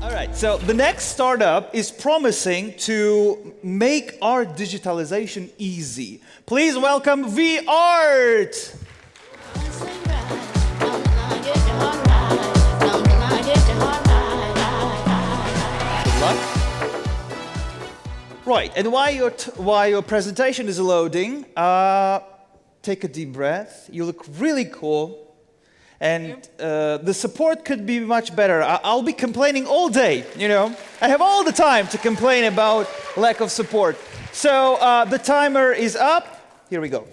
All right, so the next startup is promising to make art digitalization easy. Please welcome VArt. Good luck. Right, and while your presentation is loading, take a deep breath. You look really cool. And the support could be much better. I'll be complaining all day, you know. I have all the time to complain about lack of support. So the timer is up. Here we go.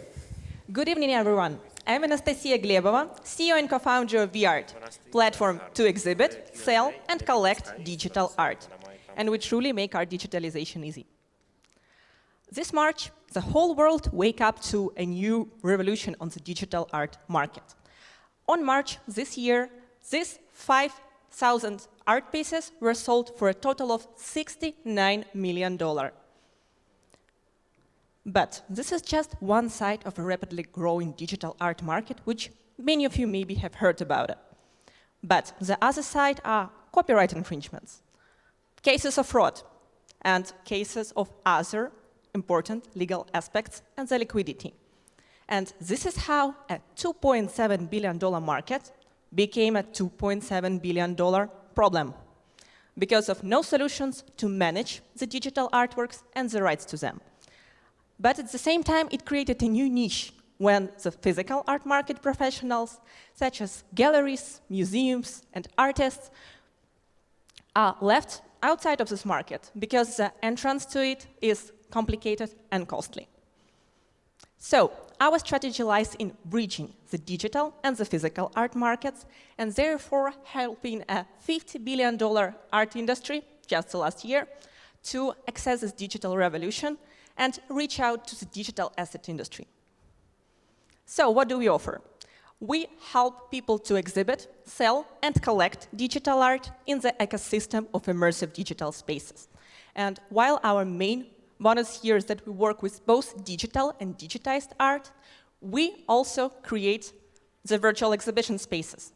Good evening, everyone. I'm Anastasia Glebova, CEO and co-founder of VArt, platform to exhibit, sell, and collect digital art. And we truly make art digitalization easy. This March, the whole world wake up to a new revolution on the digital art market. On March this year, these 5,000 art pieces were sold for a total of $69 million. But this is just one side of a rapidly growing digital art market, which many of you maybe have heard about it. But the other side are copyright infringements, cases of fraud, and cases of other important legal aspects and the liquidity. And this is how a $2.7 billion market became a $2.7 billion problem, because of no solutions to manage the digital artworks and the rights to them. But at the same time, it created a new niche when the physical art market professionals, such as galleries, museums, and artists, are left outside of this market because the entrance to it is complicated and costly. So our strategy lies in bridging the digital and the physical art markets, and therefore helping a $50 billion art industry, just the last year, to access this digital revolution and reach out to the digital asset industry. So what do we offer? We help people to exhibit, sell, and collect digital art in the ecosystem of immersive digital spaces. And while our main bonus here is that we work with both digital and digitized art, we also create the virtual exhibition spaces.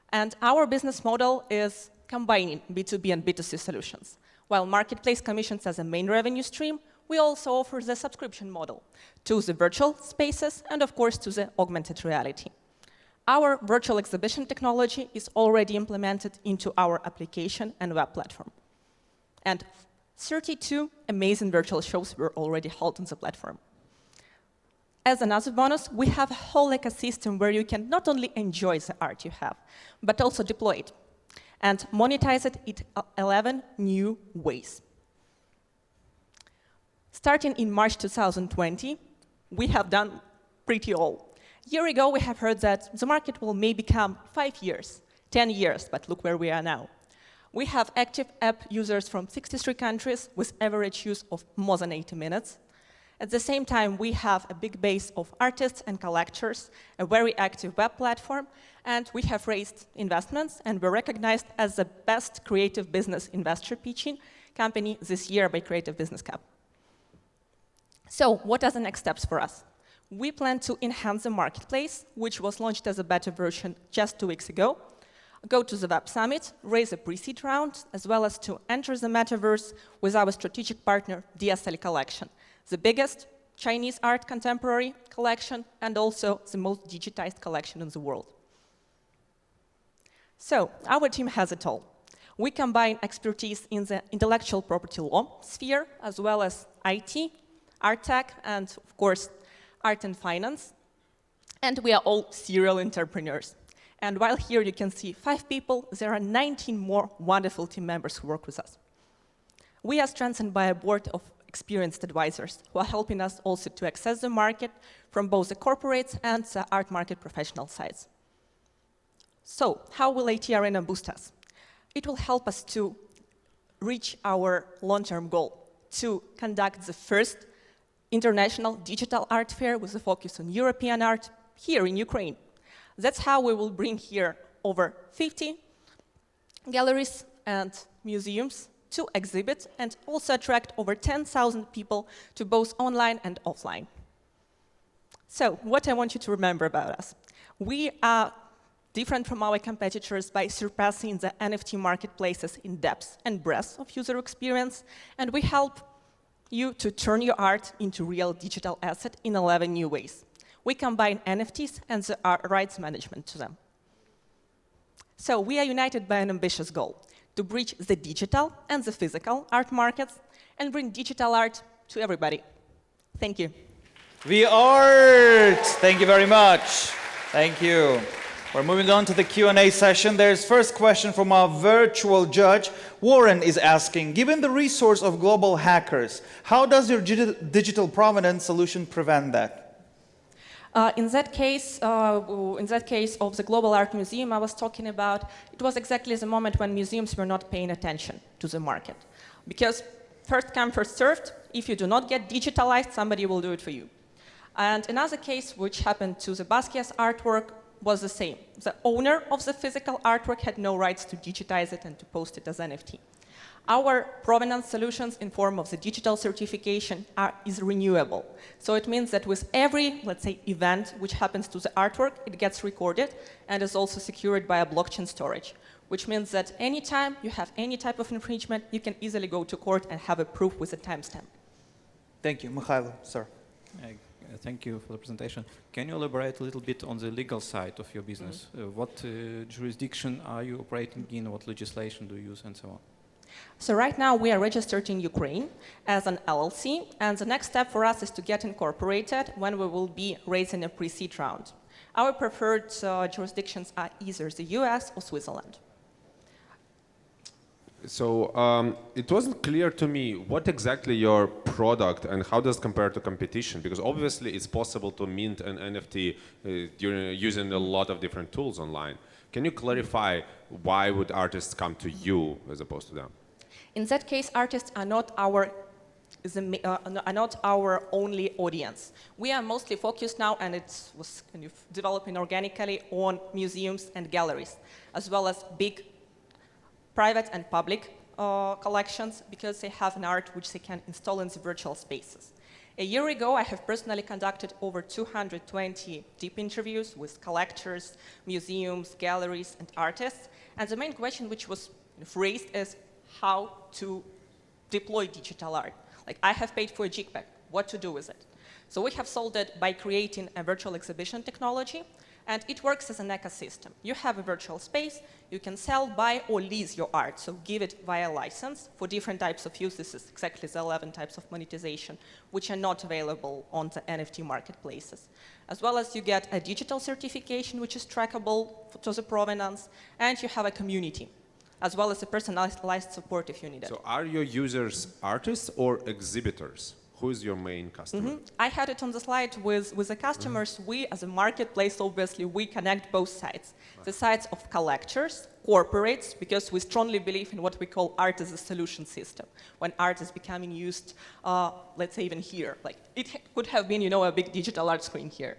And our business model is combining B2B and B2C solutions. While marketplace commissions as a main revenue stream, we also offer the subscription model to the virtual spaces and, of course, to the augmented reality. Our virtual exhibition technology is already implemented into our application and web platform. And 32 amazing virtual shows were already held on the platform. As another bonus, we have a whole ecosystem where you can not only enjoy the art you have, but also deploy it and monetize it in 11 new ways. Starting in March 2020, we have done pretty all. A year ago, we have heard that the market will maybe come 5 years, 10 years, but look where we are now. We have active app users from 63 countries with average use of more than 80 minutes. At the same time, we have a big base of artists and collectors, a very active web platform, and we have raised investments and were recognized as the best creative business investor pitching company this year by Creative Business Cup. So what are the next steps for us? We plan to enhance the marketplace, which was launched as a beta version just 2 weeks ago, go to the Web Summit, raise a pre-seed round, as well as to enter the metaverse with our strategic partner, DSL Collection, the biggest Chinese art contemporary collection and also the most digitized collection in the world. So our team has it all. We combine expertise in the intellectual property law sphere, as well as IT, art tech, and of course, art and finance. And we are all serial entrepreneurs. And while here you can see 5 people, there are 19 more wonderful team members who work with us. We are strengthened by a board of experienced advisors who are helping us also to access the market from both the corporates and the art market professional sides. So how will AT Arena boost us? It will help us to reach our long-term goal, to conduct the first international digital art fair with a focus on European art here in Ukraine. That's how we will bring here over 50 galleries and museums to exhibit and also attract over 10,000 people to both online and offline. So what I want you to remember about us. We are different from our competitors by surpassing the NFT marketplaces in depth and breadth of user experience, and we help you to turn your art into real digital asset in 11 new ways. We combine NFTs and the art rights management to them. So we are united by an ambitious goal: to bridge the digital and the physical art markets and bring digital art to everybody. Thank you. V-Art! Thank you very much. Thank you. We're moving on to the Q&A session. There's first question from our virtual judge. Warren is asking, given the resource of global hackers, how does your digital provenance solution prevent that? In that case of the Global Art Museum I was talking about, it was exactly the moment when museums were not paying attention to the market. Because first come, first served, if you do not get digitalized, somebody will do it for you. And another case which happened to the Basquiat's artwork was the same. The owner of the physical artwork had no rights to digitize it and to post it as NFT. Our provenance solutions in form of the digital certification is renewable. So it means that with every, let's say, event which happens to the artwork, it gets recorded and is also secured by a blockchain storage, which means that anytime you have any type of infringement, you can easily go to court and have a proof with a timestamp. Thank you. Mikhailo, sir. Thank you for the presentation. Can you elaborate a little bit on the legal side of your business? What jurisdiction are you operating in? What legislation do you use, and so on? So right now we are registered in Ukraine as an LLC, and the next step for us is to get incorporated when we will be raising a pre-seed round. Our preferred jurisdictions are either the US or Switzerland. So it wasn't clear to me what exactly your product and how does it compare to competition, because obviously it's possible to mint an NFT using a lot of different tools online. Can you clarify why would artists come to you as opposed to them? In that case, artists are not our only audience. We are mostly focused now, and it was kind of developing organically, on museums and galleries, as well as big private and public collections, because they have an art which they can install in the virtual spaces. A year ago, I have personally conducted over 220 deep interviews with collectors, museums, galleries, and artists. And the main question which was raised is how to deploy digital art. Like, I have paid for a JPEG, what to do with it? So we have solved it by creating a virtual exhibition technology, and it works as an ecosystem. You have a virtual space, you can sell, buy, or lease your art, so give it via license for different types of use. This is exactly the 11 types of monetization, which are not available on the NFT marketplaces. As well as you get a digital certification, which is trackable to the provenance, and you have a community, as well as a personalized support if you need it. So are your users artists or exhibitors? Who is your main customer? I had it on the slide with the customers. We, as a marketplace, obviously, we connect both sides. The sides of collectors, corporates, because we strongly believe in what we call art as a solution system. When art is becoming used, let's say even here, like it could have been, a big digital art screen here.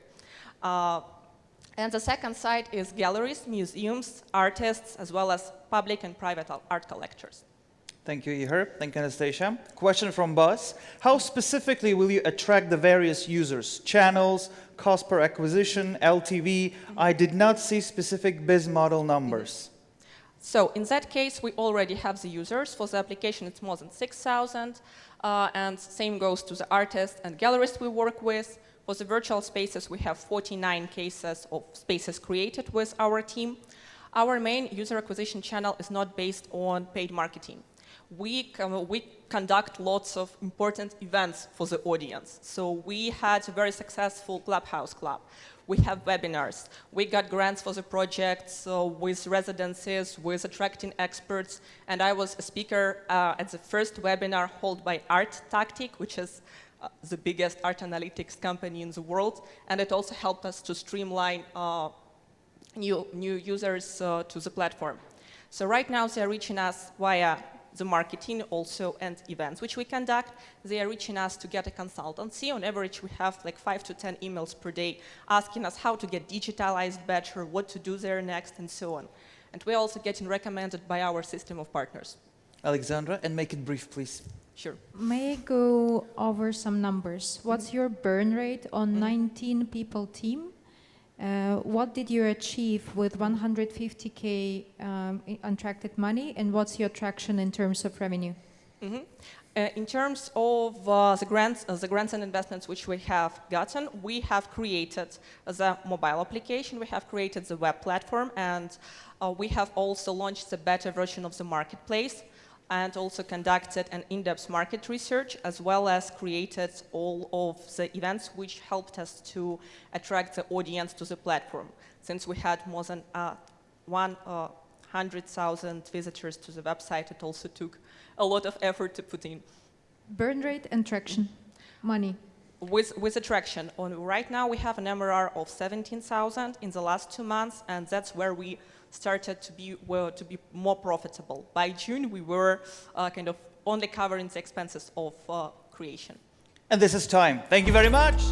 And the second side is galleries, museums, artists, as well as public and private art collectors. Thank you, Ihor. Thank you, Anastasia. Question from Buzz. How specifically will you attract the various users? Channels, cost per acquisition, LTV? I did not see specific biz model numbers. So in that case, we already have the users. For the application, it's more than 6,000. And same goes to the artists and galleries we work with. For the virtual spaces, we have 49 cases of spaces created with our team. Our main user acquisition channel is not based on paid marketing. We conduct lots of important events for the audience. So we had a very successful Clubhouse Club. We have webinars. We got grants for the projects with residencies, with attracting experts. And I was a speaker at the first webinar held by Art Tactic, which is the biggest art analytics company in the world. And it also helped us to streamline new users to the platform. So right now they're reaching us via the marketing also and events which we conduct. They are reaching us to get a consultancy. On average, we have like 5 to 10 emails per day asking us how to get digitalized better, what to do there next, and so on. And we're also getting recommended by our system of partners. Alexandra, and make it brief, please. Sure. May I go over some numbers? What's your burn rate on 19 people team? What did you achieve with 150K untracked money, and what's your traction in terms of revenue? In terms of the grants and investments which we have gotten, we have created the mobile application, we have created the web platform, and we have also launched the beta version of the marketplace, and also conducted an in-depth market research, as well as created all of the events which helped us to attract the audience to the platform. Since we had more than 100,000 visitors to the website, it also took a lot of effort to put in. Burn rate and traction, money. With attraction, right now we have an MRR of 17,000 in the last 2 months, and that's where we started to be more profitable. By June, we were kind of only covering the expenses of creation. And this is time. Thank you very much.